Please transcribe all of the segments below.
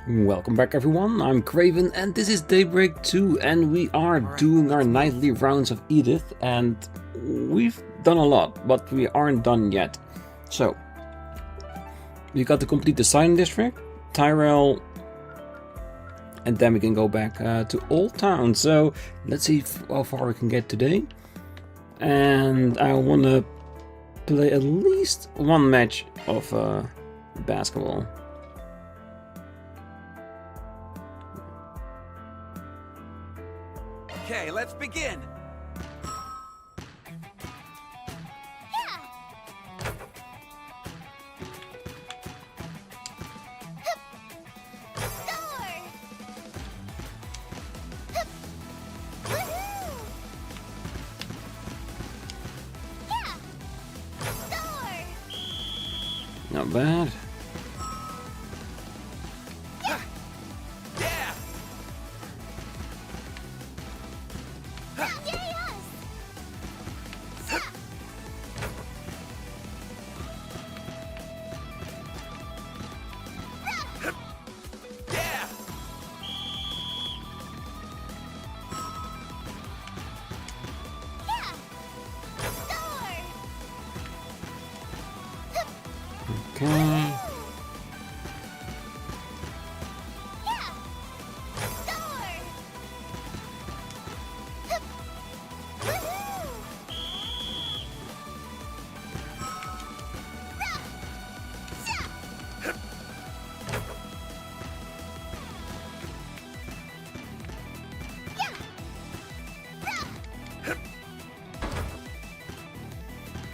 Welcome back everyone, I'm Craven and this is Daybreak 2 and we are doing our nightly rounds of Edith and we've done a lot, but we aren't done yet. So, we got to complete the Seiden District, Tyrell, and then we can go back to Old Town. So, let's see how far we can get today. And I want to play at least one match of basketball. Okay, let's begin. Not bad. Okay.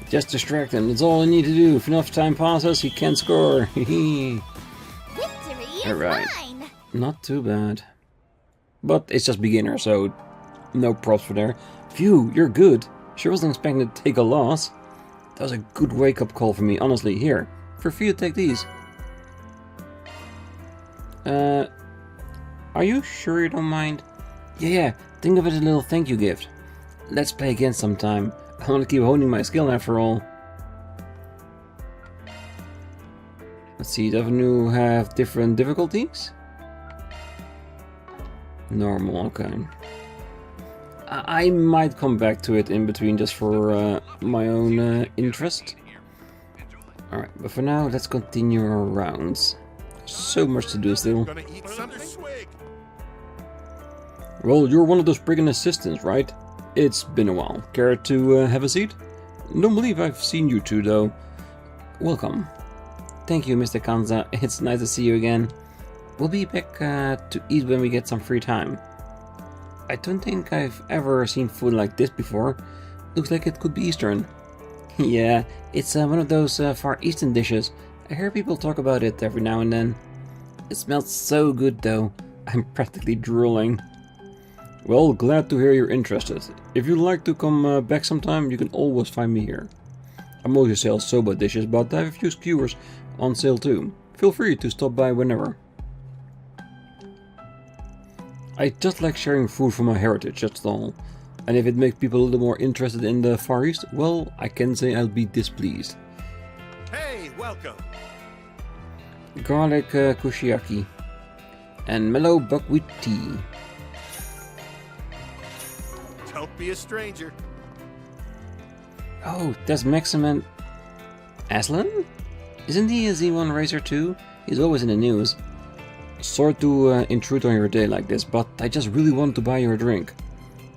Just distract him, that's all I need to do. If enough time passes, he can't score. Victory is Alright. mine. Not too bad. But it's just beginner, so no props for there. Phew, you're good. Sure wasn't expecting to take a loss. That was a good wake-up call for me, honestly. Here, for free, take these. Are you sure you don't mind? Yeah, think of it as a little thank you gift. Let's play again sometime. I want to keep honing my skill after all. Let's see, does you have different difficulties? Normal, okay. I might come back to it in between just for my own interest. Alright, but for now, let's continue our rounds. So much to do still. Well, you're one of those spriggan assistants, right? It's been a while. Care to have a seat? Don't believe I've seen you two, though. Welcome. Thank you, Mr. Kanza. It's nice to see you again. We'll be back to eat when we get some free time. I don't think I've ever seen food like this before. Looks like it could be Eastern. Yeah, it's one of those Far Eastern dishes. I hear people talk about it every now and then. It smells so good, though. I'm practically drooling. Well, glad to hear you're interested. If you'd like to come back sometime, you can always find me here. I mostly sell soba dishes, but I have a few skewers on sale too. Feel free to stop by whenever. I just like sharing food from my heritage, that's all. And if it makes people a little more interested in the Far East, well, I can say I'll be displeased. Hey, welcome. Garlic kushiyaki and mellow buckwheat tea. Don't be a stranger. Oh, that's Maxim and Aslan? Isn't he a Z1 racer too? He's always in the news. Sorry to intrude on your day like this, but I just really wanted to buy you a drink.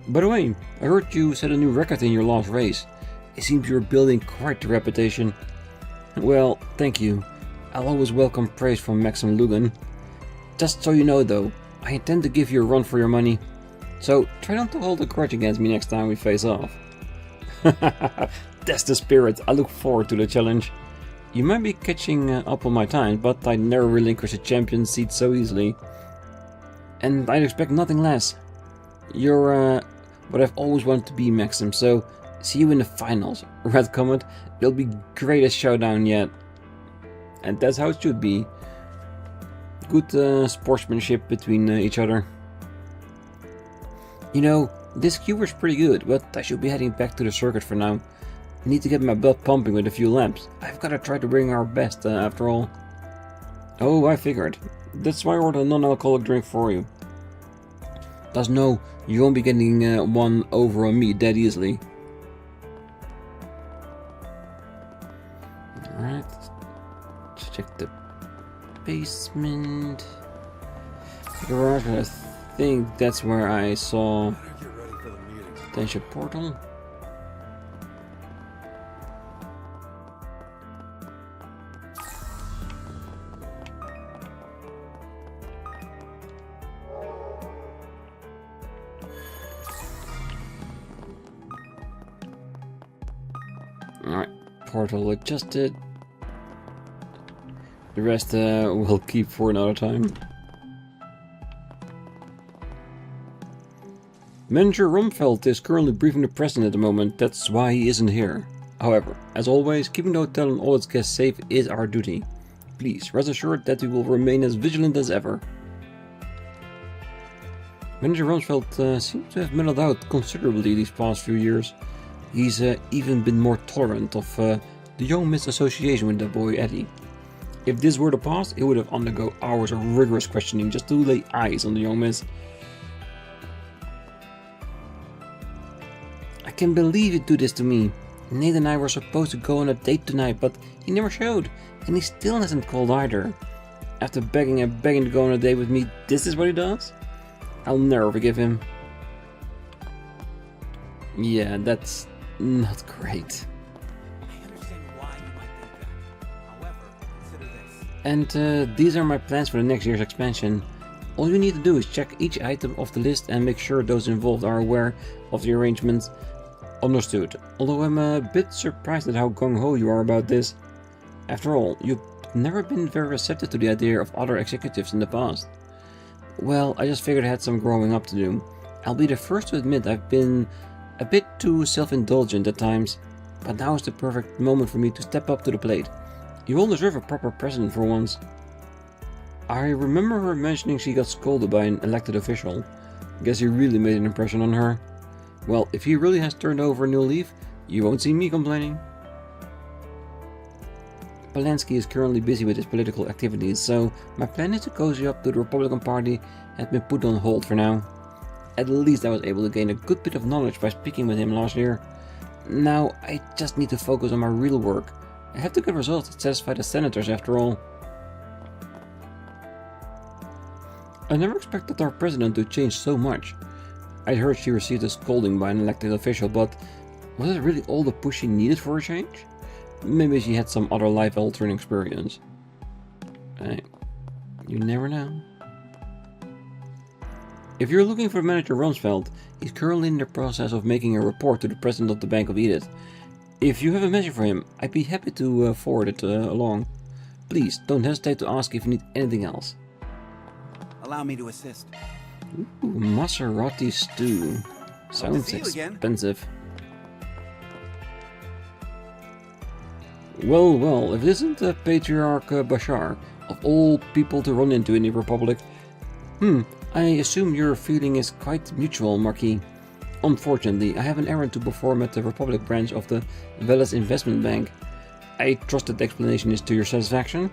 By the way, I heard you set a new record in your last race. It seems you're building quite the reputation. Well, thank you. I'll always welcome praise from Maxim Lugan. Just so you know though, I intend to give you a run for your money. So, try not to hold a grudge against me next time we face off. That's the spirit, I look forward to the challenge. You might be catching up on my time, but I never relinquish a champion seat so easily. And I'd expect nothing less. You're what I've always wanted to be, Maxim, so see you in the finals. Red Comet, it'll be greatest showdown yet. And that's how it should be. Good sportsmanship between each other. You know, this skewer's pretty good, but I should be heading back to the circuit for now. I need to get my blood pumping with a few laps. I've gotta try to bring our best after all. Oh, I figured. That's why I ordered a non-alcoholic drink for you. Does no, you won't be getting one over on me that easily. Alright, let's check the basement. The garage, I think that's where I saw potential portal. Alright, portal adjusted. The rest we'll keep for another time. Manager Rumfeld is currently briefing the president at the moment, that's why he isn't here. However, as always, keeping the hotel and all its guests safe is our duty. Please, rest assured that we will remain as vigilant as ever. Manager Rumfeld seems to have mellowed out considerably these past few years. He's even been more tolerant of the young Miss association with the boy Eddie. If this were the past, he would have undergone hours of rigorous questioning just to lay eyes on the young Miss. I can't believe you do this to me. Nate and I were supposed to go on a date tonight, but he never showed, and he still hasn't called either. After begging and begging to go on a date with me, this is what he does? I'll never forgive him. Yeah, that's not great. I understand why you might think that. However, consider this. And these are my plans for the next year's expansion. All you need to do is check each item off the list and make sure those involved are aware of the arrangements. Understood. Although I'm a bit surprised at how gung-ho you are about this. After all, you've never been very receptive to the idea of other executives in the past. Well, I just figured I had some growing up to do. I'll be the first to admit I've been a bit too self-indulgent at times, but now is the perfect moment for me to step up to the plate. You all deserve a proper president for once. I remember her mentioning she got scolded by an elected official. Guess he really made an impression on her. Well, if he really has turned over a new leaf, you won't see me complaining. Polanski is currently busy with his political activities, so my plan is to cozy up to the Republican Party has been put on hold for now. At least I was able to gain a good bit of knowledge by speaking with him last year. Now I just need to focus on my real work. I have to get results that satisfy the senators after all. I never expected our president to change so much. I'd heard she received a scolding by an elected official, but was it really all the push she needed for a change? Maybe she had some other life-altering experience. You never know. If you're looking for Manager Rumsfeld, he's currently in the process of making a report to the president of the Bank of Edith. If you have a message for him, I'd be happy to forward it along. Please, don't hesitate to ask if you need anything else. Allow me to assist. Ooh, Maserati stew. Sounds expensive. Well, if it isn't Patriarch Bashar, of all people to run into in the Republic. I assume your feeling is quite mutual, Marquis. Unfortunately, I have an errand to perform at the Republic branch of the Veles Investment Bank. I trust that the explanation is to your satisfaction?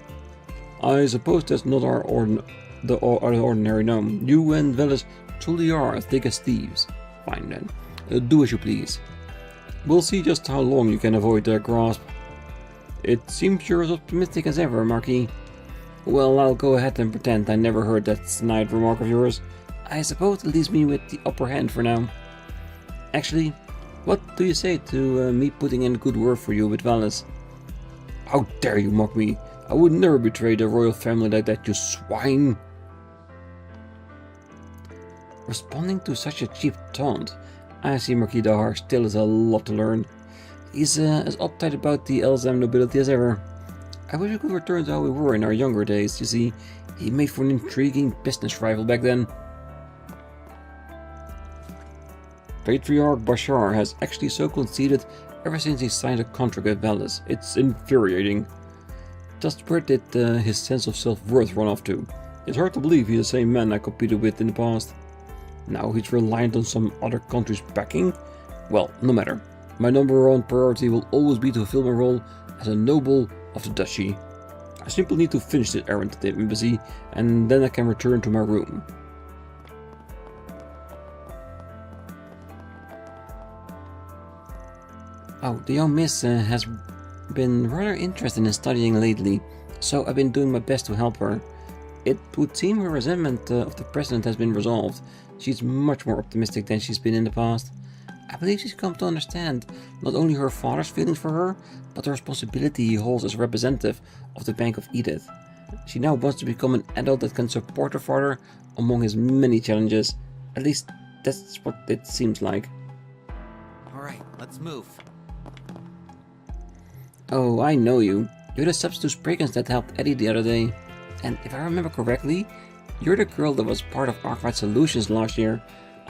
I suppose that's not our ordinary gnome. You and Veles truly are as thick as thieves. Fine then. Do as you please. We'll see just how long you can avoid their grasp. It seems you're as optimistic as ever, Marquis. Well, I'll go ahead and pretend I never heard that snide remark of yours. I suppose it leaves me with the upper hand for now. Actually, what do you say to me putting in a good word for you with Veles? How dare you mock me? I would never betray the royal family like that, you swine! Responding to such a cheap taunt, I see Marquis Dahar still has a lot to learn. He's as uptight about the Elzam nobility as ever. I wish we could return to how we were in our younger days, you see. He made for an intriguing business rival back then. Patriarch Bashar has actually so conceded ever since he signed a contract with Veles. It's infuriating. Just where did his sense of self-worth run off to? It's hard to believe he's the same man I competed with in the past. Now he's reliant on some other country's backing? Well, no matter. My number one priority will always be to fulfill my role as a noble of the duchy. I simply need to finish this errand at the embassy, and then I can return to my room. Oh, the young miss has been rather interested in studying lately, so I've been doing my best to help her. It would seem her resentment of the president has been resolved. She's much more optimistic than she's been in the past. I believe she's come to understand not only her father's feelings for her, but the responsibility he holds as representative of the Bank of Edith. She now wants to become an adult that can support her father among his many challenges. At least that's what it seems like. Alright, let's move. Oh, I know you. You're the substitute spriggans that helped Eddie the other day. And if I remember correctly, you're the girl that was part of Arkride Solutions last year.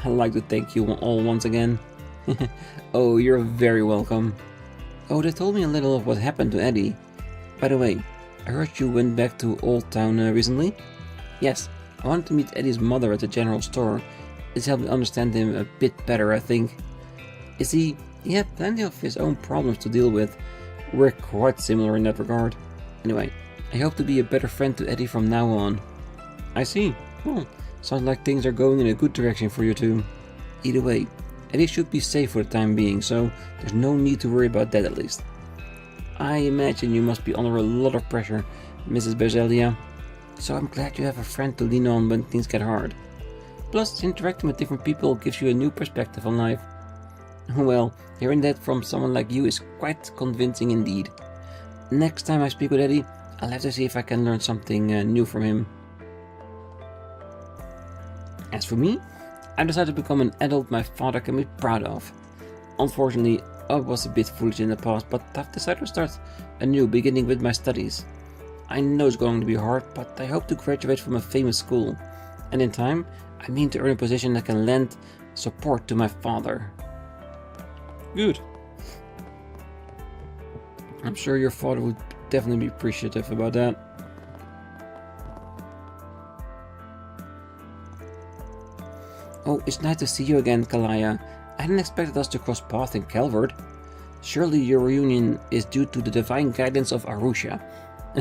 I'd like to thank you all once again. Oh, you're very welcome. Oh, they told me a little of what happened to Eddie. By the way, I heard you went back to Old Town recently? Yes, I wanted to meet Eddie's mother at the general store. This helped me understand him a bit better, I think. You see, he had plenty of his own problems to deal with. We're quite similar in that regard. Anyway, I hope to be a better friend to Eddie from now on. I see. Well, sounds like things are going in a good direction for you two. Either way, Eddie should be safe for the time being, so there's no need to worry about that at least. I imagine you must be under a lot of pressure, Mrs. Berzelia. So I'm glad you have a friend to lean on when things get hard. Plus, interacting with different people gives you a new perspective on life. Well, hearing that from someone like you is quite convincing indeed. Next time I speak with Eddie, I'll have to see if I can learn something new from him. As for me, I decided to become an adult my father can be proud of. Unfortunately, I was a bit foolish in the past, but I've decided to start anew, beginning with my studies. I know it's going to be hard, but I hope to graduate from a famous school. And in time, I mean to earn a position that can lend support to my father. Good. I'm sure your father would definitely be appreciative about that. Oh, it's nice to see you again, Kalaya. I hadn't expected us to cross paths in Calvard. Surely your reunion is due to the divine guidance of Arusha.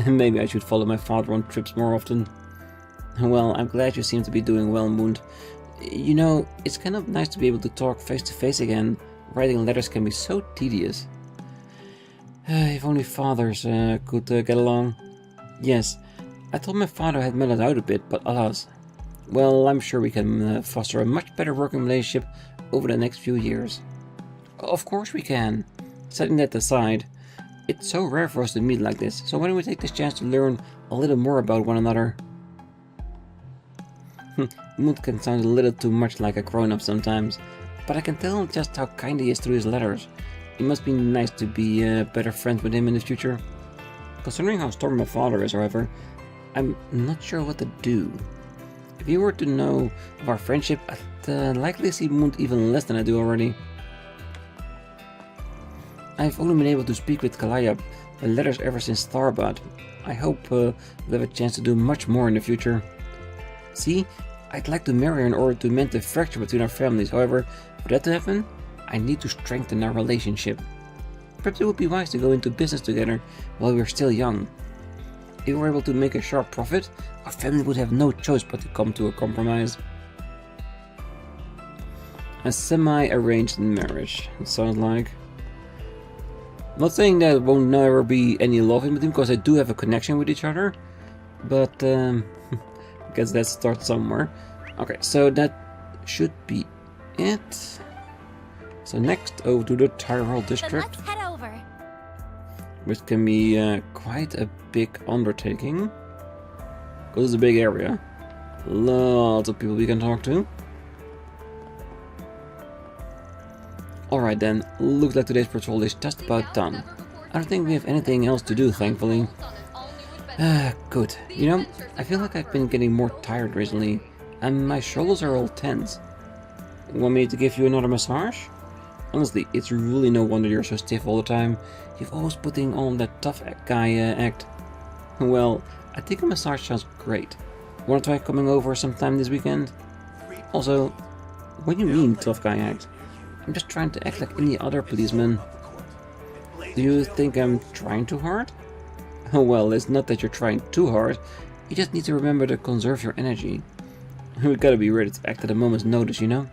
Maybe I should follow my father on trips more often. Well, I'm glad you seem to be doing well, Moon. You know, it's kind of nice to be able to talk face to face again. Writing letters can be so tedious. If only fathers could get along. Yes, I thought my father had mellowed out a bit, but alas. Well, I'm sure we can foster a much better working relationship over the next few years. Of course we can. Setting that aside, it's so rare for us to meet like this, so why don't we take this chance to learn a little more about one another? Moon can sound a little too much like a grown-up sometimes, but I can tell just how kind he is through his letters. It must be nice to be better friends with him in the future. Considering how stubborn my father is, however, I'm not sure what to do. If you were to know of our friendship, I'd likely see Moon even less than I do already. I've only been able to speak with Kalaya by letters ever since Tharbad. I hope we'll have a chance to do much more in the future. See, I'd like to marry her in order to mend the fracture between our families. However, for that to happen, I need to strengthen our relationship. Perhaps it would be wise to go into business together while we're still young. If we're able to make a sharp profit, our family would have no choice but to come to a compromise. A semi-arranged marriage, it sounds like. I'm not saying that won't never be any love in between, because I do have a connection with each other. But, I guess that starts somewhere. Okay, so that should be it. So next, over to the Tyrol District. Then let's head over. Which can be quite a big undertaking. Because it's a big area. Lots of people we can talk to. Alright then, looks like today's patrol is just about done. I don't think we have anything else to do, thankfully. Good. You know, I feel like I've been getting more tired recently, and my shoulders are all tense. Want me to give you another massage? Honestly, it's really no wonder you're so stiff all the time. You've always putting on that tough guy act. Well, I think a massage sounds great. Wanna try coming over sometime this weekend? Also, what do you mean tough guy act? I'm just trying to act like any other policeman. Do you think I'm trying too hard? Well, it's not that you're trying too hard. You just need to remember to conserve your energy. We gotta be ready to act at a moment's notice, you know?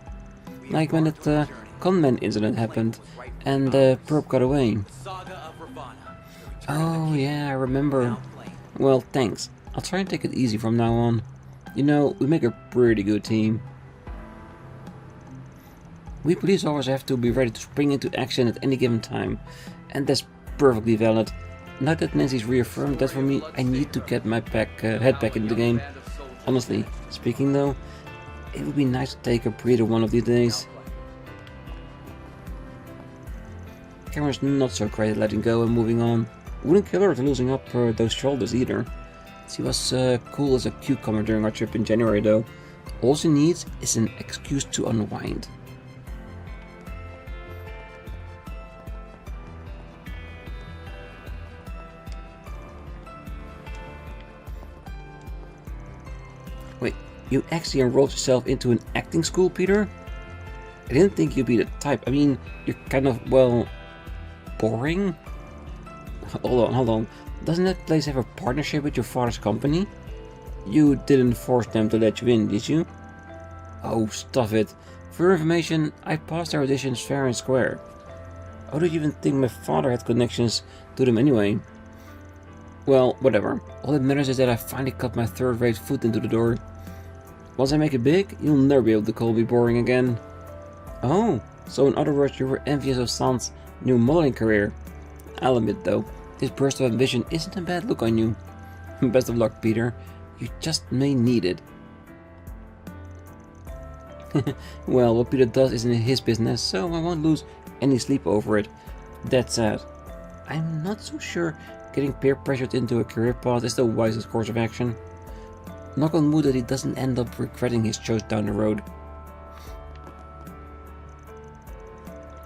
Like when that conman incident happened and Perp got away. Oh yeah, I remember. Well, thanks. I'll try and take it easy from now on. You know, we make a pretty good team. We police officers have to be ready to spring into action at any given time. And that's perfectly valid. Now that Nancy's reaffirmed that for me, I need to get my head back into the game. Honestly, speaking though, it would be nice to take a breather one of these days. Cameron's not so great at letting go and moving on. Wouldn't kill her for losing up those shoulders either. She was cool as a cucumber during our trip in January though. All she needs is an excuse to unwind. Wait, you actually enrolled yourself into an acting school, Peter? I didn't think you'd be the type. I mean, you're kind of, well, boring? Hold on. Doesn't that place have a partnership with your father's company? You didn't force them to let you in, did you? Oh, stuff it. For your information, I passed our auditions fair and square. How do you even think my father had connections to them anyway? Well, whatever. All that matters is that I finally got my third-rate foot into the door. Once I make it big, you'll never be able to call me boring again. Oh, so in other words, you were envious of San's new modeling career. I'll admit though, this burst of ambition isn't a bad look on you. Best of luck, Peter. You just may need it. Well, what Peter does isn't his business, so I won't lose any sleep over it. That said, I'm not so sure getting peer pressured into a career path is the wisest course of action. Knock on wood that he doesn't end up regretting his choice down the road.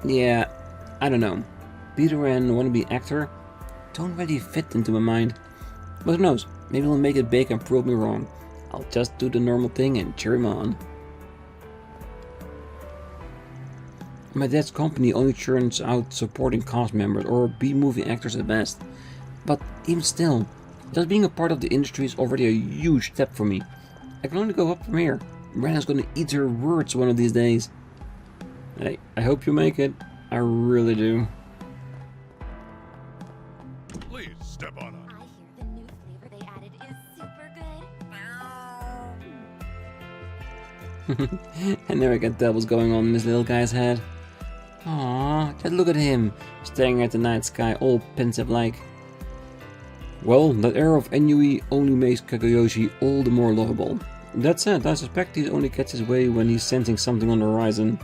Yeah, I don't know. Peter and wannabe actor don't really fit into my mind. But who knows, maybe he'll make it big and prove me wrong. I'll just do the normal thing and cheer him on. My dad's company only churns out supporting cast members or B-movie actors at best. But even still, just being a part of the industry is already a huge step for me. I can only go up from here. Brenna's gonna eat her words one of these days. Hey, I hope you make it. I really do. Please step on up. I hear the new flavor they added is super good. I never can tell what's going on in this little guy's head. Aww, just look at him, staring at the night sky, all pensive like. Well, that air of ennui only makes Kakayoshi all the more lovable. That said, I suspect he only gets his way when he's sensing something on the horizon.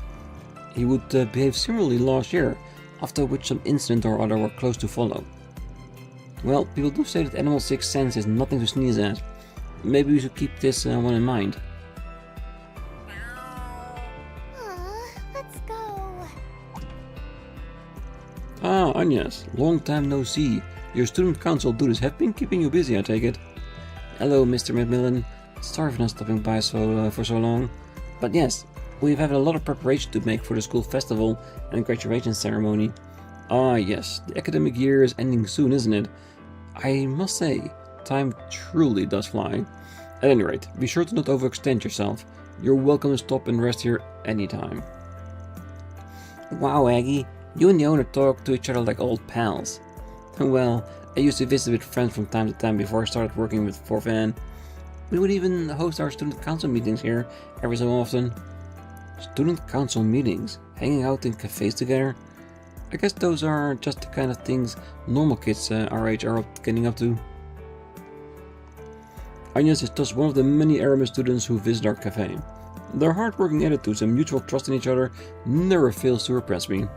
He would behave similarly last year, after which some incident or other were close to follow. Well, people do say that animal sixth sense is nothing to sneeze at. Maybe we should keep this one in mind. Let's go. Ah, Agnès, long time no see. Your student council duties have been keeping you busy, I take it. Hello, Mr. Macmillan. Sorry for not stopping by for so long. But yes, we've had a lot of preparation to make for the school festival and graduation ceremony. Ah yes, the academic year is ending soon, isn't it? I must say, time truly does fly. At any rate, be sure to not overextend yourself. You're welcome to stop and rest here anytime. Wow, Aggie, you and the owner talk to each other like old pals. Well, I used to visit with friends from time to time before I started working with Forvan. We would even host our student council meetings here every so often. Student council meetings? Hanging out in cafes together? I guess those are just the kind of things normal kids our age are getting up to. Agnès is just one of the many Aramis students who visit our cafe. Their hard-working attitudes and mutual trust in each other never fails to impress me.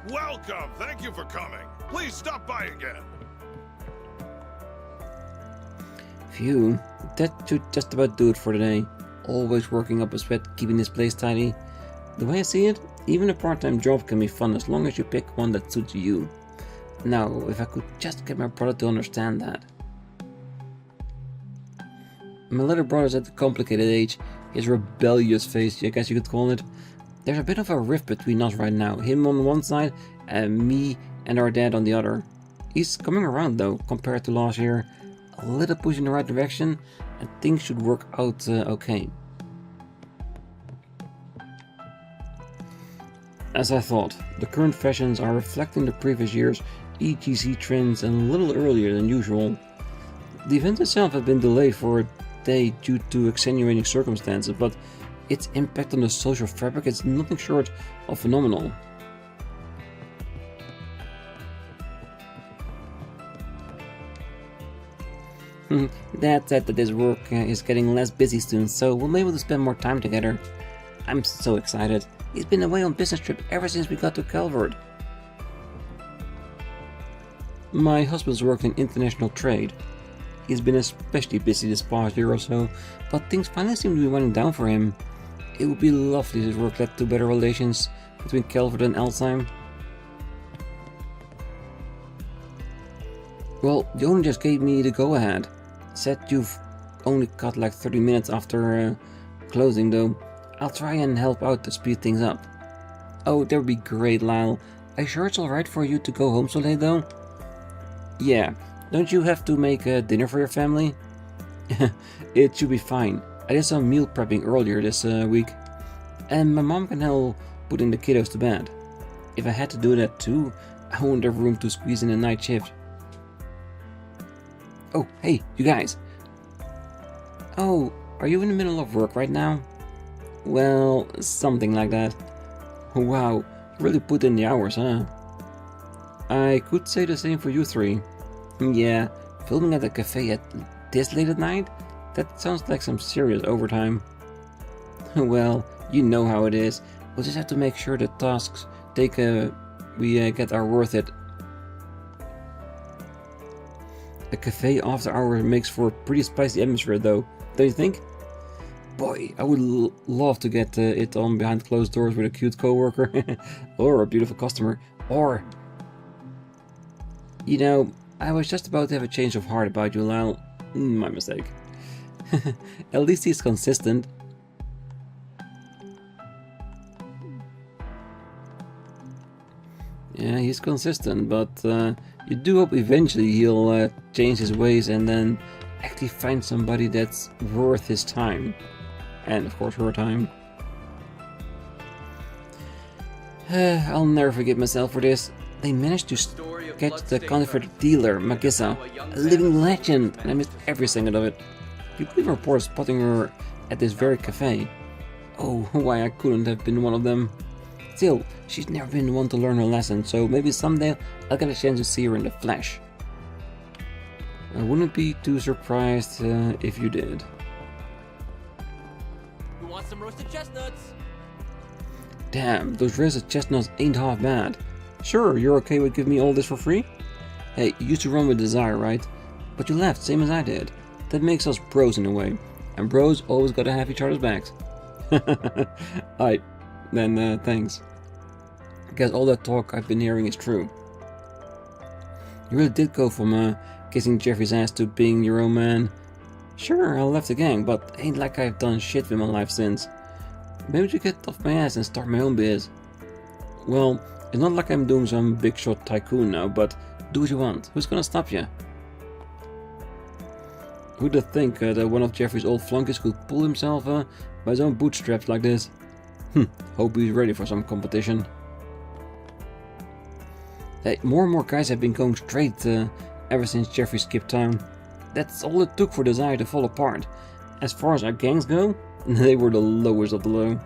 Welcome! Thank you for coming. Please stop by again. Phew, that should just about do it for today. Always working up a sweat keeping this place tidy. The way I see it, even a part-time job can be fun as long as you pick one that suits you. Now, if I could just get my brother to understand that. My little brother's at a complicated age. His rebellious face, I guess you could call it. There's a bit of a rift between us right now. Him on one side, and me and our dad on the other. He's coming around though, compared to last year. A little push in the right direction, and things should work out okay. As I thought, the current fashions are reflecting the previous year's EGC trends and a little earlier than usual. The event itself had been delayed for a day due to extenuating circumstances, but its impact on the social fabric is nothing short of phenomenal. Dad said that his work is getting less busy soon, so we'll be able to spend more time together. I'm so excited. He's been away on business trip ever since we got to Calvard. My husband's worked in international trade. He's been especially busy this past year or so, but things finally seem to be winding down for him. It would be lovely if his work led to better relations between Calvard and Alzheim. Well, the owner just gave me the go-ahead. Said you've only got like 30 minutes after closing though. I'll try and help out to speed things up. Oh, that would be great, Lyle. Are you sure it's alright for you to go home so late though? Yeah, don't you have to make dinner for your family? It should be fine. I did some meal prepping earlier this week. And my mom can help putting the kiddos to bed. If I had to do that too, I wouldn't have room to squeeze in a night shift. Oh, hey, you guys. Oh, are you in the middle of work right now? Well, something like that. Wow, you really put in the hours, huh? I could say the same for you three. Yeah, filming at a cafe at this late at night? That sounds like some serious overtime. Well, you know how it is. We'll just have to make sure the tasks we get are worth it. A cafe after hours makes for a pretty spicy atmosphere though, don't you think? Boy, I would love to get it on behind closed doors with a cute coworker or a beautiful customer, or... You know, I was just about to have a change of heart about you, Lyle. My mistake. At least he's consistent. Yeah, he's consistent, but you do hope eventually he'll change his ways and then actually find somebody that's worth his time. And of course her time. I'll never forgive myself for this. They managed to catch the counterfeit dealer, Magissa, a living legend, and I missed every second of it. People even report spotting her at this very cafe. Oh, why I couldn't have been one of them. Still, she's never been one to learn her lesson, so maybe someday I'll get a chance to see her in the flesh. I wouldn't be too surprised if you did. Who wants some roasted chestnuts? Damn, those roasted chestnuts ain't half bad. Sure, you're okay with giving me all this for free? Hey, you used to run with Desire, right? But you left, same as I did. That makes us bros in a way. And bros always gotta have each other's backs. Alright, then thanks. I guess all that talk I've been hearing is true. You really did go from kissing Jeffrey's ass to being your own man. Sure, I left the gang, but ain't like I've done shit with my life since. Maybe to get off my ass and start my own biz. Well, it's not like I'm doing some big shot tycoon now, but do what you want. Who's gonna stop you? Who'd have think that one of Jeffrey's old flunkies could pull himself by his own bootstraps like this? Hope he's ready for some competition. Hey, more and more guys have been going straight ever since Jeffrey skipped town. That's all it took for Desire to fall apart. As far as our gangs go, they were the lowest of the low.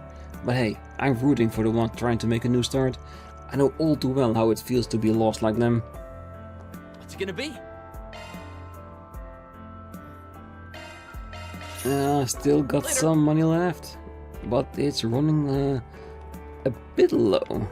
But hey, I'm rooting for the one trying to make a new start. I know all too well how it feels to be lost like them. What's it gonna be? Still got some money left, but it's running a bit low.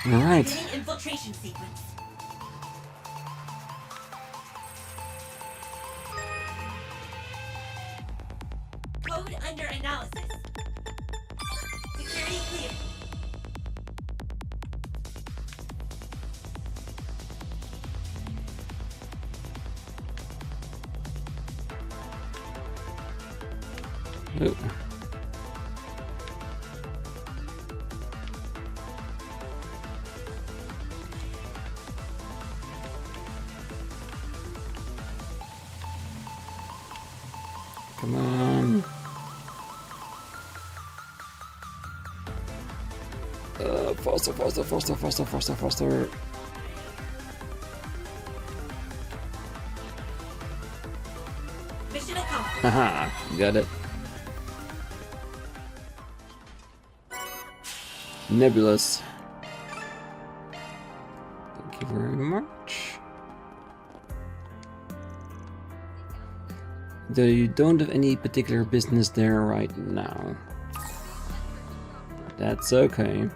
Alright. Infiltration sequence. Code under analysis. Security clear. Oh. Come on. Faster, faster, faster, faster, faster, faster. Mission accomplished. Haha, got it. Nebulous. Thank you very much. Though you don't have any particular business there right now. That's okay.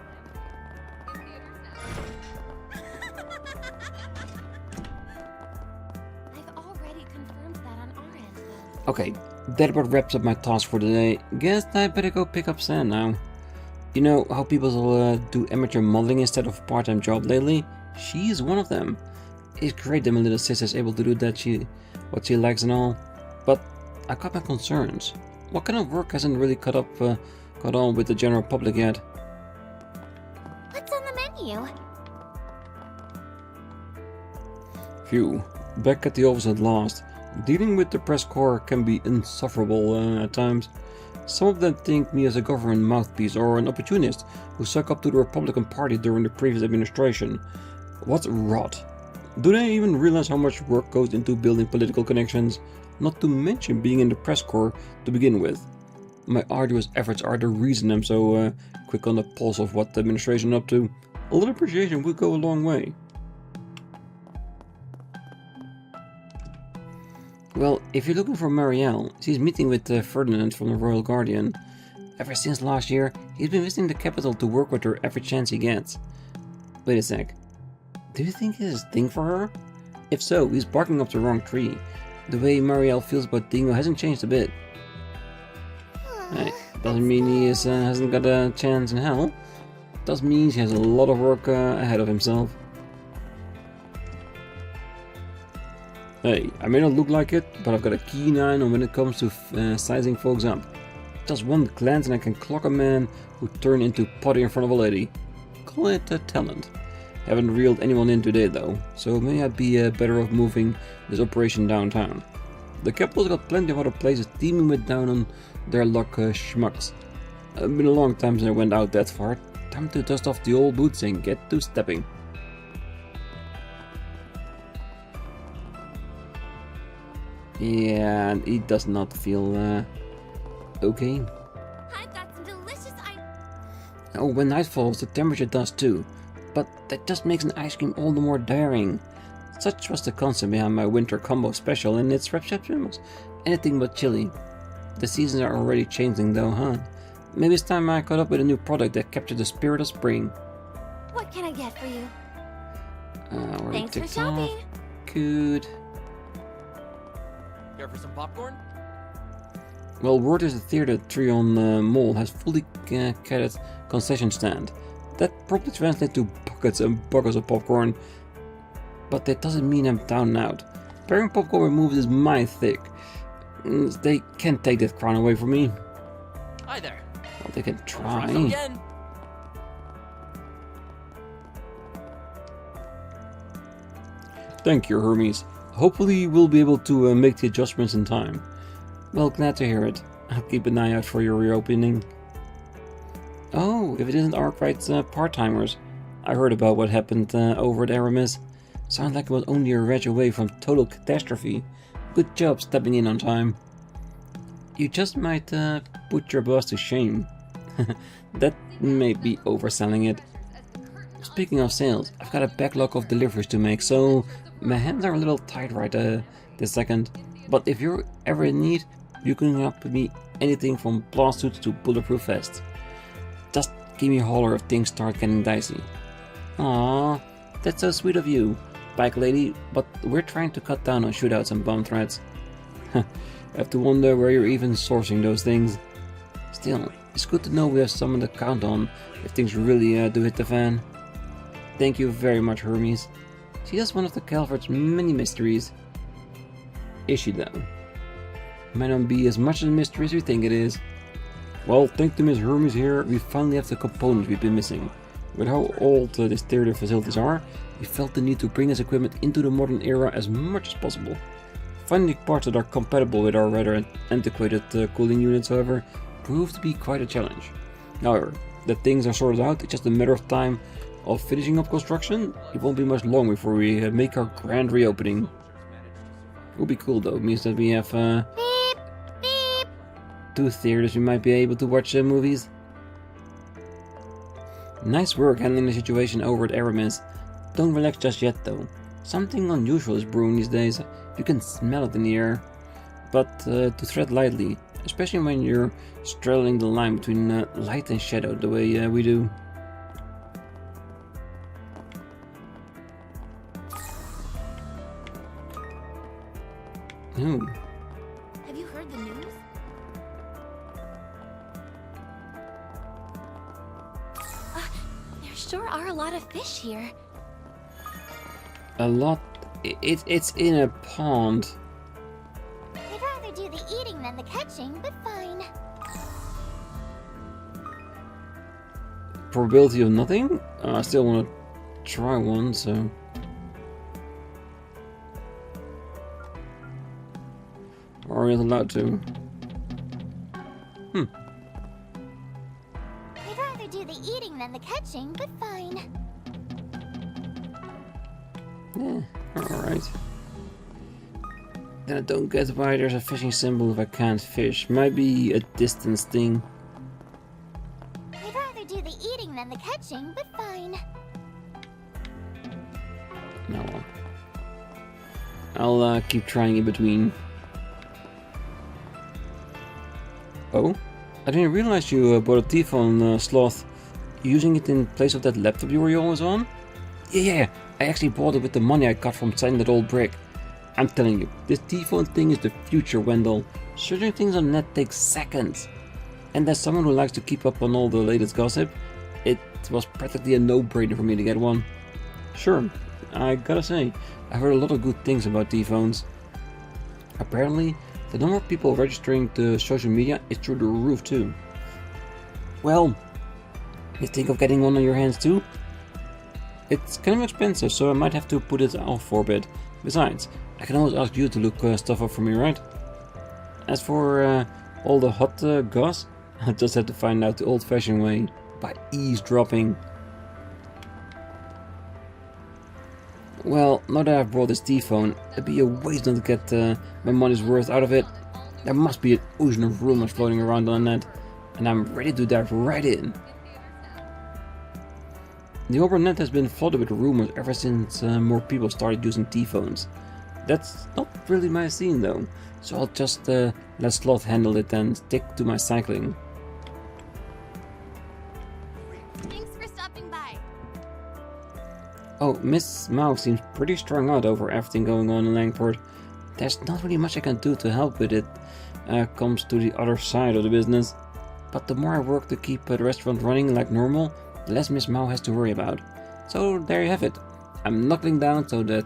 I've already confirmed that on our end, though. Okay, that about wraps up my task for today. Guess I better go pick up Sam now. You know how people do amateur modeling instead of part-time job lately? She is one of them. It's great that my little sister's able to do what she likes and all. But I got my concerns. What kind of work hasn't really caught on with the general public yet? What's on the menu? Phew, back at the office at last. Dealing with the press corps can be insufferable at times. Some of them think me as a government mouthpiece or an opportunist who suck up to the Republican Party during the previous administration. What rot. Do they even realize how much work goes into building political connections? Not to mention being in the press corps to begin with. My arduous efforts are the reason I'm so quick on the pulse of what the administration is up to. A little appreciation would go a long way. Well, if you're looking for Marielle, she's meeting with Ferdinand from the Royal Guardian. Ever since last year, he's been visiting the capital to work with her every chance he gets. Wait a sec. Do you think he's a thing for her? If so, he's barking up the wrong tree. The way Marielle feels about Dingo hasn't changed a bit. Hey, doesn't mean he hasn't got a chance in hell. Does mean he has a lot of work ahead of himself. Hey, I may not look like it, but I've got a keen eye on when it comes to sizing folks up. Just one glance and I can clock a man who turned into potty in front of a lady. Call it a talent. Haven't reeled anyone in today though, so maybe I'd be better off moving this operation downtown. The capital's got plenty of other places teeming with down on their luck schmucks. It's been a long time since I went out that far. Time to dust off the old boots and get to stepping. Yeah, and he does not feel okay. I've got some delicious Oh, when night falls, the temperature does too. But that just makes an ice cream all the more daring. Such was the concept behind my winter combo special, and its reception was anything but chilly. The seasons are already changing though, huh? Maybe it's time I caught up with a new product that captured the spirit of spring. What can I get for you? Already Thanks for ticked off. shopping. Good. Care for some popcorn? Well, word is the theater Trion Mall has fully catered concession stand. That probably translates to buckets and buckets of popcorn. But that doesn't mean I'm down and out. Pairing popcorn with movies is my thing. They can't take that crown away from me. Hi there. Well, they can Try try. some again. Thank you, Hermes. Hopefully we'll be able to make the adjustments in time. Well, glad to hear it. I'll keep an eye out for your reopening. Oh, if it isn't Arkride's part-timers. I heard about what happened over at Aramis. Sounds like it was only a wretch away from total catastrophe. Good job stepping in on time. You just might put your boss to shame. That may be overselling it. Speaking of sales, I've got a backlog of deliveries to make, so my hands are a little tight right this second. But if you're ever in need, you can help me anything from blast suits to bulletproof vests. Just give me a holler if things start getting dicey. Aww, that's so sweet of you, bike lady, but we're trying to cut down on shootouts and bomb threats. I have to wonder where you're even sourcing those things. Still, it's good to know we have someone to count on if things really do hit the fan. Thank you very much, Hermes. She is one of the Calvard's many mysteries. Is she though? Might not be as much of a mystery as we think it is. Well, thanks to Miss Hermes here, we finally have the components we've been missing. With how old these theater facilities are, we felt the need to bring this equipment into the modern era as much as possible. Finding parts that are compatible with our rather antiquated cooling units, however, proved to be quite a challenge. However, that things are sorted out, it's just a matter of time of finishing up construction. It won't be much long before we make our grand reopening. It will be cool though, it means that we have Beep, beep. 2 theaters we might be able to watch movies. Nice work handling the situation over at Aramis. Don't relax just yet though. Something unusual is brewing these days. You can smell it in the air. But to tread lightly, especially when you're straddling the line between light and shadow the way we do. Ooh. Have you heard the news? There sure are a lot of fish here. A lot. It's in a pond. I'd rather do the eating than the catching, but fine. Probability of nothing? I still want to try one, so. Or are you allowed to? I'd rather do the eating than the catching, but fine. Yeah, alright. Then I don't get why there's a fishing symbol if I can't fish. Might be a distance thing. I'd rather do the eating than the catching, but fine. No. I'll keep trying in between. Oh? I didn't realize you bought a T-phone sloth. Using it in place of that laptop you were always on? Yeah. I actually bought it with the money I got from selling that old brick. I'm telling you, this T-phone thing is the future, Wendell. Searching things on net takes seconds. And as someone who likes to keep up on all the latest gossip, it was practically a no-brainer for me to get one. Sure, I gotta say, I've heard a lot of good things about T-phones. Apparently, the number of people registering to social media is through the roof too. Well, you think of getting one on your hands too? It's kind of expensive, so I might have to put it off for a bit. Besides, I can always ask you to look stuff up for me, right? As for all the hot goss, I'll just have to find out the old-fashioned way, by eavesdropping. Well, now that I've brought this T-phone, it'd be a waste not to get my money's worth out of it. There must be an ocean of rumors floating around on the net, and I'm ready to dive right in. The overall net has been flooded with rumors ever since more people started using T-phones. That's not really my scene though, so I'll just let Sloth handle it and stick to my cycling. Thanks for stopping by. Oh, Miss Mao seems pretty strung out over everything going on in Langport. There's not really much I can do to help with it comes to the other side of the business. But the more I work to keep the restaurant running like normal, the less Miss Mao has to worry about. So there you have it. I'm knuckling down so that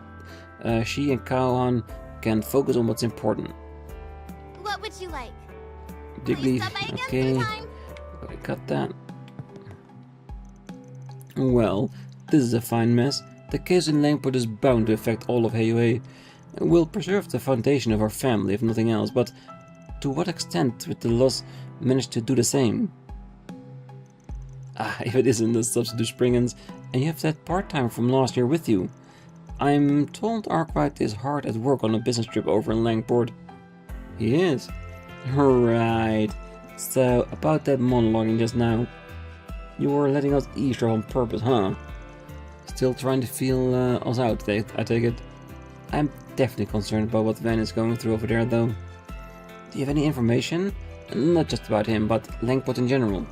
she and Kaohan can focus on what's important. What would you like? Diggly, okay, I got that. Well, this is a fine mess. The case in Langport is bound to affect all of Heiyue. We'll preserve the foundation of our family if nothing else, but to what extent will the loss manage to do the same? If it isn't the substitute Spriggans, and you have that part-timer from last year with you. I'm told Arkride is hard at work on a business trip over in Langport. He is? Right. So, about that monologuing just now. You were letting us eavesdrop on purpose, huh? Still trying to feel us out, I take it. I'm definitely concerned about what Van is going through over there, though. Do you have any information? Not just about him, but Langport in general.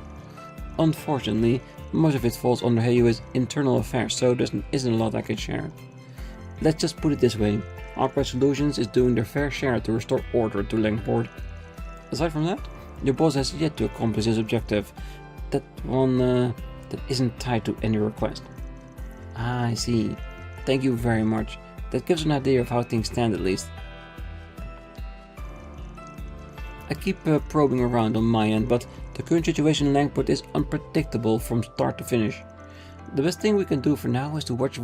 Unfortunately, most of it falls under Heiyue's internal affairs, so there isn't a lot I can share. Let's just put it this way, Arkride Solutions is doing their fair share to restore order to Langport. Aside from that, your boss has yet to accomplish his objective, that one that isn't tied to any request. I see. Thank you very much. That gives an idea of how things stand at least. I keep probing around on my end, but The current situation in Langport is unpredictable from start to finish. The best thing we can do for now is to watch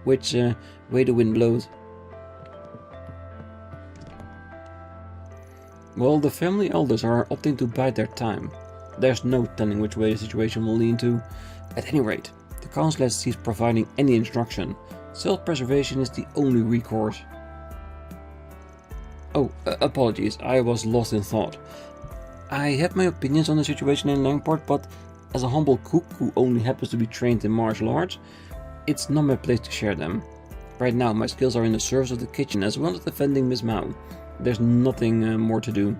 which way the wind blows. Well, the family elders are opting to bide their time. There's no telling which way the situation will lean to. At any rate, the council has ceased providing any instruction. Self-preservation is the only recourse. Oh, apologies, I was lost in thought. I have my opinions on the situation in Langport, but as a humble cook who only happens to be trained in martial arts, it's not my place to share them. Right now, my skills are in the service of the kitchen as well as defending Miss Mao. There's nothing more to do.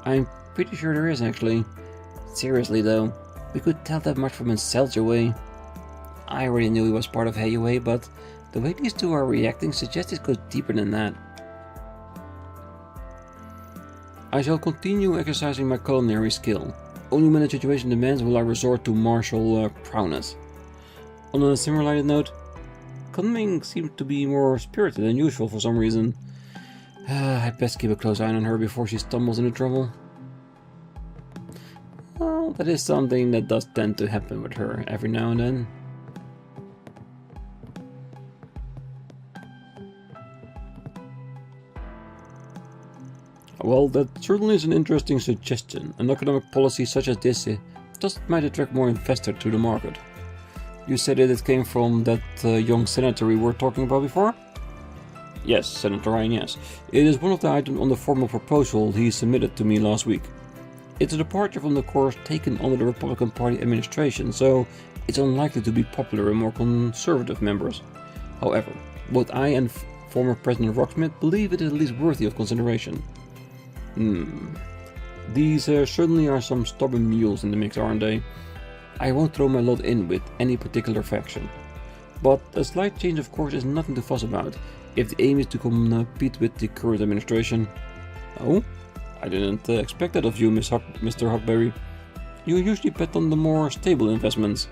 I'm pretty sure there is, actually. Seriously, though, we could tell that much from his Selja. I already knew he was part of Heiyue, but the way these two are reacting suggests it goes deeper than that. I shall continue exercising my culinary skill. Only when the situation demands will I resort to martial prowess. On a similar note, Kunming seemed to be more spirited than usual for some reason. I'd best keep a close eye on her before she stumbles into trouble. Well, that is something that does tend to happen with her every now and then. Well, that certainly is an interesting suggestion. An economic policy such as this just might attract more investors to the market. You said that it came from that young senator we were talking about before? Yes, Senator Agnès. It is one of the items on the formal proposal he submitted to me last week. It's a departure from the course taken under the Republican Party administration, so it's unlikely to be popular in more conservative members. However, both I and former President Rocksmith believe it is at least worthy of consideration. These certainly are some stubborn mules in the mix, aren't they? I won't throw my lot in with any particular faction. But a slight change of course is nothing to fuss about, if the aim is to compete with the current administration. Oh? I didn't expect that of you, Mr. Huckberry. You usually bet on the more stable investments.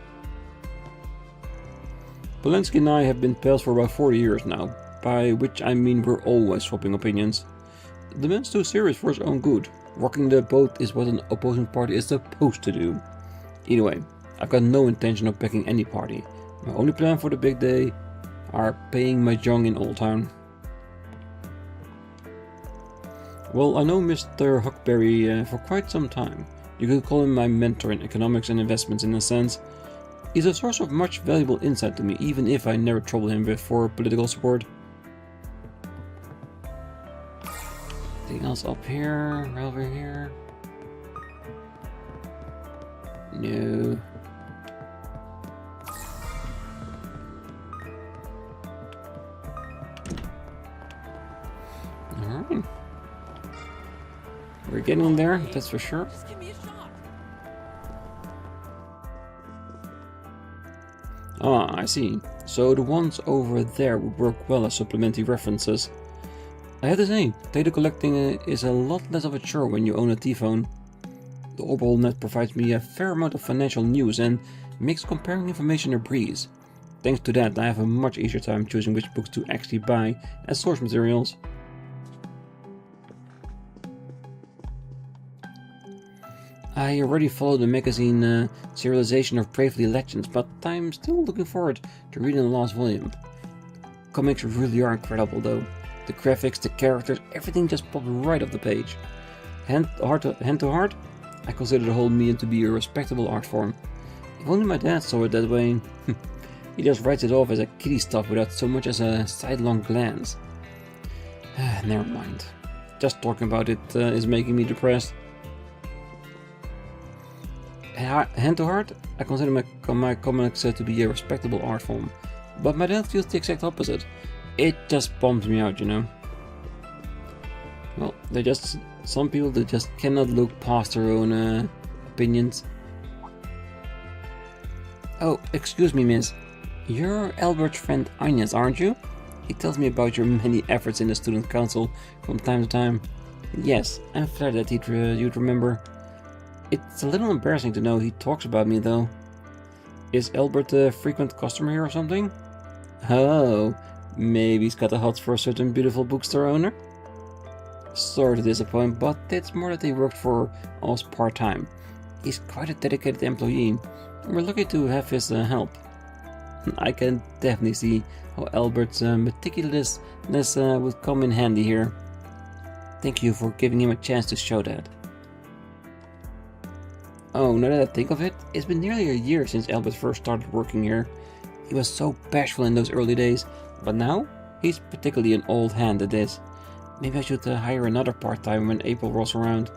Polensky and I have been pals for about 40 years now, by which I mean we're always swapping opinions. The man's too serious for his own good. Rocking the boat is what an opposing party is supposed to do. Either way, I've got no intention of backing any party. My only plan for the big day are paying my jong in Old Town. Well, I know Mr. Huckberry for quite some time. You could call him my mentor in economics and investments in a sense. He's a source of much valuable insight to me, even if I never trouble him with for political support. Anything else up here? Over here? No. Alright. We're getting there, that's for sure. Just give me a shot. Ah, I see. So the ones over there would work well as supplementary references. I have to say, data collecting is a lot less of a chore when you own a T-phone. The overall net provides me a fair amount of financial news and makes comparing information a breeze. Thanks to that, I have a much easier time choosing which books to actually buy as source materials. I already followed the magazine serialization of Bravely Legends, but I'm still looking forward to reading the last volume. Comics really are incredible though. The graphics, the characters, everything just popped right off the page. Hand to heart, I consider the whole medium to be a respectable art form. If only my dad saw it that way. He just writes it off as a kiddie stuff without so much as a sidelong glance. Never mind. Just talking about it is making me depressed. Hand to heart, I consider my comics to be a respectable art form, but my dad feels the exact opposite. It just bums me out, you know. Well, some people that just cannot look past their own opinions. Oh, excuse me, miss. You're Albert's friend Agnès, aren't you? He tells me about your many efforts in the student council from time to time. Yes, I'm flattered that you'd remember. It's a little embarrassing to know he talks about me, though. Is Albert a frequent customer here or something? Oh, maybe he's got a hot for a certain beautiful bookstore owner? Sorry to disappoint, but it's more that he worked for us part-time. He's quite a dedicated employee, and we're lucky to have his help. I can definitely see how Albert's meticulousness would come in handy here. Thank you for giving him a chance to show that. Oh, now that I think of it, it's been nearly a year since Albert first started working here. He was so bashful in those early days, but now he's particularly an old hand at this. Maybe I should hire another part-time when April rolls around.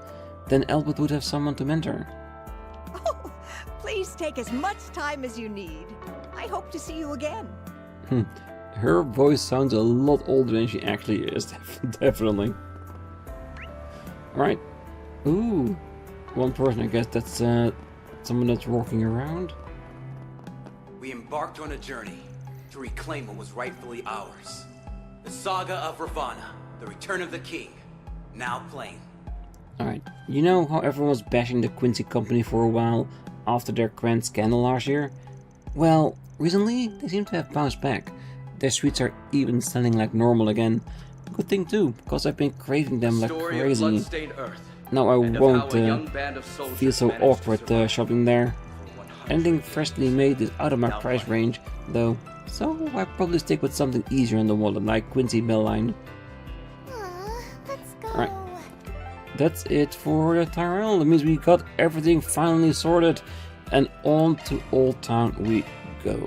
Then Albert would have someone to mentor. Oh, please take as much time as you need. I hope to see you again. Her voice sounds a lot older than she actually is, definitely. Alright. Ooh. One person, I guess that's someone that's walking around. We embarked on a journey to reclaim what was rightfully ours. The saga of Ravana, the return of the king, now playing. Alright, you know how everyone was bashing the Quincy company for a while after their grand scandal last year? Well, recently they seem to have bounced back. Their sweets are even selling like normal again. Good thing too, because I've been craving them like crazy. Now I won't feel so awkward shopping there. Anything freshly made is out of my price range, though, so I'll probably stick with something easier on the wallet, like Quincy Bellline. Let's go. Right. That's it for Tyrell. That means we got everything finally sorted, and on to Old Town we go.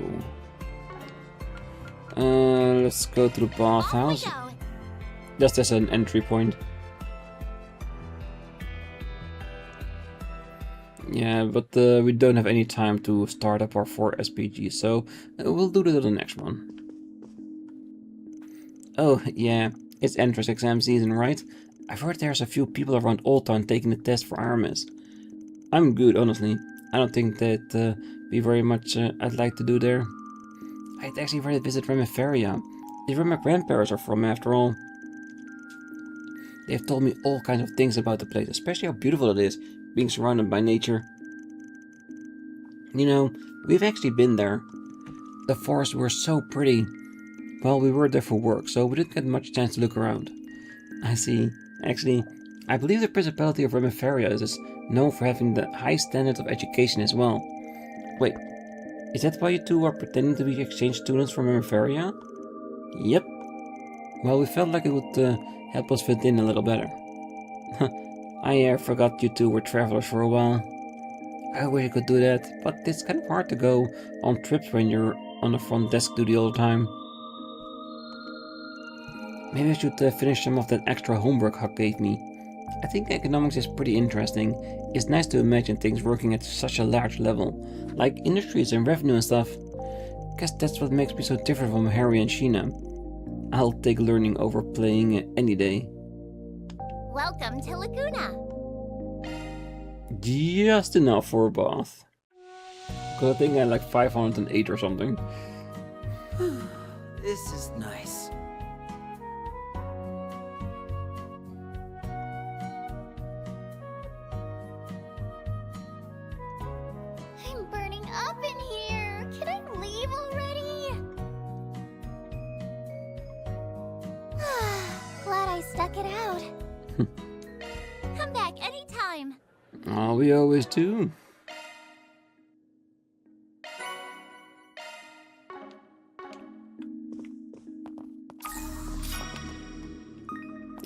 Let's go to the bathhouse. That's just an entry point. Yeah, but we don't have any time to start up our 4 SPGs, so we'll do that on the next one. Oh, yeah, it's entrance exam season, right? I've heard there's a few people around Old Town taking the test for Aramis. I'm good, honestly. I don't think that'd be very much I'd like to do there. I'd actually rather visit Remiferia. It's where my grandparents are from, after all. They've told me all kinds of things about the place, especially how beautiful it is, being surrounded by nature. You know, we've actually been there. The forests were so pretty. Well, we were there for work, so we didn't get much chance to look around. I see. Actually, I believe the Principality of Remiferia is known for having the high standards of education as well. Wait, is that why you two are pretending to be exchange students from Remiferia? Yep. Well, we felt like it would help us fit in a little better. I forgot you two were travelers for a while. I wish I could do that, but it's kind of hard to go on trips when you're on the front desk duty all the time. Maybe I should finish some of that extra homework Huck gave me. I think economics is pretty interesting. It's nice to imagine things working at such a large level, like industries and revenue and stuff. Guess that's what makes me so different from Harry and Sheena. I'll take learning over playing any day. Welcome to Laguna. Just enough for a bath. Cause I think I had like 508 or something. This is nice. I'm burning up in here. Can I leave already? Glad I stuck it out. Come back anytime. Oh, we always do.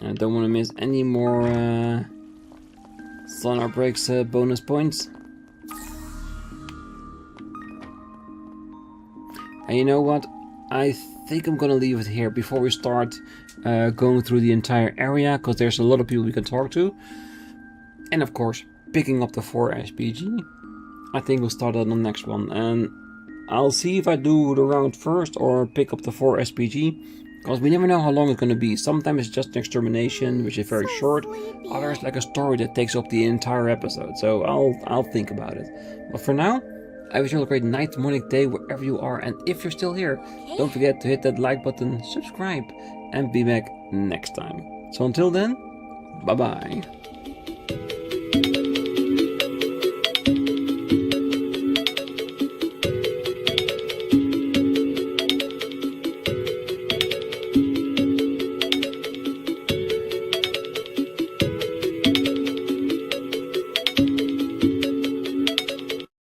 I don't want to miss any more Sonar Breaks bonus points. And you know what? I think I'm gonna leave it here before we start going through the entire area, because there's a lot of people we can talk to. And of course, picking up the 4 SPG. I think we'll start on the next one. And I'll see if I do the round first or pick up the 4 SPG. Because we never know how long it's going to be. Sometimes it's just an extermination, which is very short. Others like a story that takes up the entire episode. So I'll think about it. But for now, I wish you all a great night, morning, day, wherever you are. And if you're still here, don't forget to hit that like button, subscribe, and be back next time. So until then, bye bye.